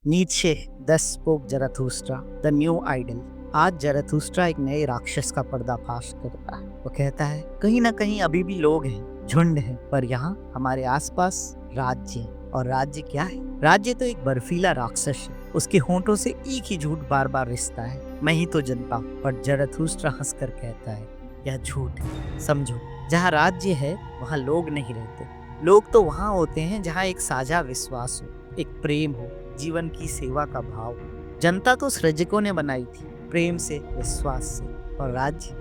नीचे the spoke Zarathustra the new idol. आज Zarathustra एक नए राक्षस का पर्दाफाश करता है। वो कहता है कहीं ना कहीं अभी भी लोग हैं, झुंड है, पर यहाँ हमारे आसपास राज्य है। और राज्य क्या है? राज्य तो एक बर्फीला राक्षस है। उसके होंठों से एक ही झूठ बार बार रिश्ता है, मैं ही तो जनता। पर जरथुस्ट्रा हंसकर कहता है यह झूठ है। समझो, जहाँ राज्य है वहाँ लोग नहीं रहते। लोग तो वहाँ होते हैं जहाँ एक साझा विश्वास हो, एक प्रेम हो, जीवन की सेवा का भाव हो। जनता तो सृजकों ने बनाई थी, प्रेम से, विश्वास से। और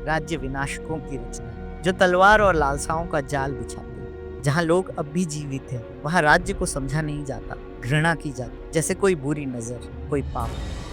राज्य विनाशकों की रचना है, जो तलवार और लालसाओं का जाल बिछाते हैं। जहाँ लोग अब भी जीवित हैं, वहाँ राज्य को समझा नहीं जाता, घृणा की जाती, जैसे कोई बुरी नजर, कोई पाप।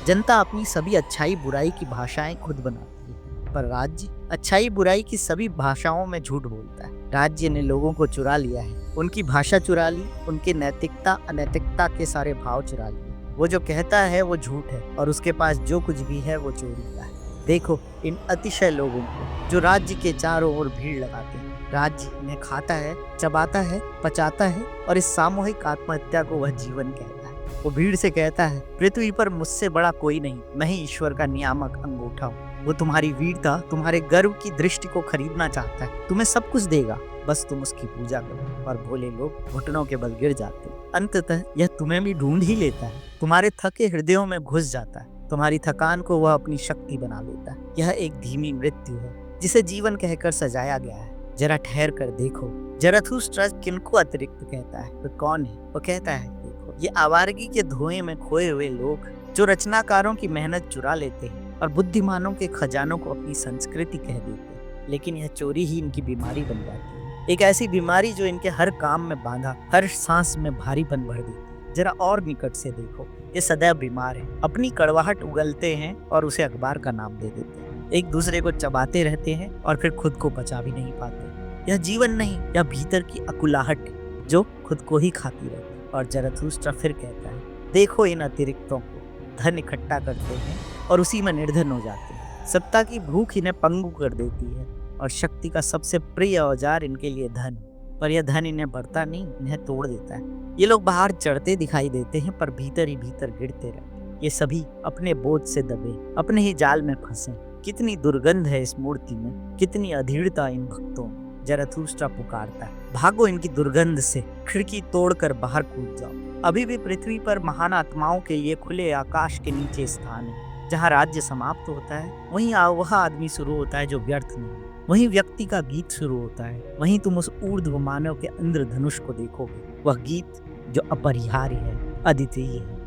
जनता अपनी सभी अच्छाई बुराई की भाषाएं खुद बनाती है, पर राज्य अच्छाई बुराई की सभी भाषाओं में झूठ बोलता है। राज्य ने लोगों को चुरा लिया है, उनकी भाषा चुरा ली, उनके नैतिकता अनैतिकता के सारे भाव चुरा लिए। वो जो कहता है वो झूठ है, और उसके पास जो कुछ भी है वो चोरी का है। देखो इन अतिशय लोगों को जो राज्य के चारों ओर भीड़ लगाते हैं। राज्य इन्हें खाता है, चबाता है, पचाता है, और इस सामूहिक आत्महत्या को वह जीवन कहता है। वो भीड़ से कहता है पृथ्वी पर मुझसे बड़ा कोई नहीं, मैं ही ईश्वर का नियामक अंगूठा हूँ। वो तुम्हारी वीरता, तुम्हारे गर्व की दृष्टि को खरीदना चाहता है, तुम्हें सब कुछ देगा, बस तुम उसकी पूजा करो। और भोले लोग घुटनों के बल गिर जाते हैं। अंततः यह तुम्हें भी ढूंढ ही लेता है, तुम्हारे थके हृदयों में घुस जाता है, तुम्हारी थकान को वह अपनी शक्ति बना लेता है। यह एक धीमी मृत्यु है जिसे जीवन कहकर सजाया गया है। जरा ठहर कर देखो, जरथुस्ट्रा किनको अतिरिक्त कहता है? तो कौन है? वो कहता है देखो, ये आवारगी के धुएं में खोए हुए लोग जो रचनाकारों की मेहनत चुरा लेते हैं और बुद्धिमानों के खजानों को अपनी संस्कृति कह देते हैं। लेकिन यह चोरी ही इनकी बीमारी बन जाती है, एक ऐसी बीमारी जो इनके हर काम में बाधा, हर सांस में भारीपन भर देती है। जरा और निकट से देखो, ये सदैव बीमार है, अपनी कड़वाहट उगलते हैं और उसे अखबार का नाम दे देते हैं। एक दूसरे को चबाते रहते हैं और फिर खुद को बचा भी नहीं पाते। यह जीवन नहीं, यह भीतर की अकुलाहट है जो खुद को ही खाती रहती है। और जरथुस्ट्रा फिर कहता है देखो इन अतिरिक्तों को, धन इकट्ठा करते हैं और उसी में निर्धन हो जाते हैं। सत्ता की भूख इन्हें पंगु कर देती है, और शक्ति का सबसे प्रिय औजार इनके लिए धन। पर यह धन इन्हें बढ़ता नहीं, इन्हें तोड़ देता है। ये लोग बाहर चढ़ते दिखाई देते हैं, पर भीतर ही भीतर गिरते रहते हैं। ये सभी अपने बोझ से दबे, अपने ही जाल में फंसे। कितनी दुर्गंध है इस मूर्ति में, कितनी अधीरता इन भक्तों में। जरथुस्ट्रा पुकारता है भागो इनकी दुर्गंध से, खिड़की तोड़कर बाहर कूद जाओ। अभी भी पृथ्वी पर महान आत्माओं के लिए खुले आकाश के नीचे स्थान है। जहाँ राज्य समाप्त होता है वहीं वह आदमी शुरू होता है जो व्यर्थ नहीं। वहीं व्यक्ति का गीत शुरू होता है, वहीं तुम उस ऊर्ध्व मानव के इंद्रधनुष को देखोगे। वह गीत जो अपरिहार्य है, अद्वितीय है।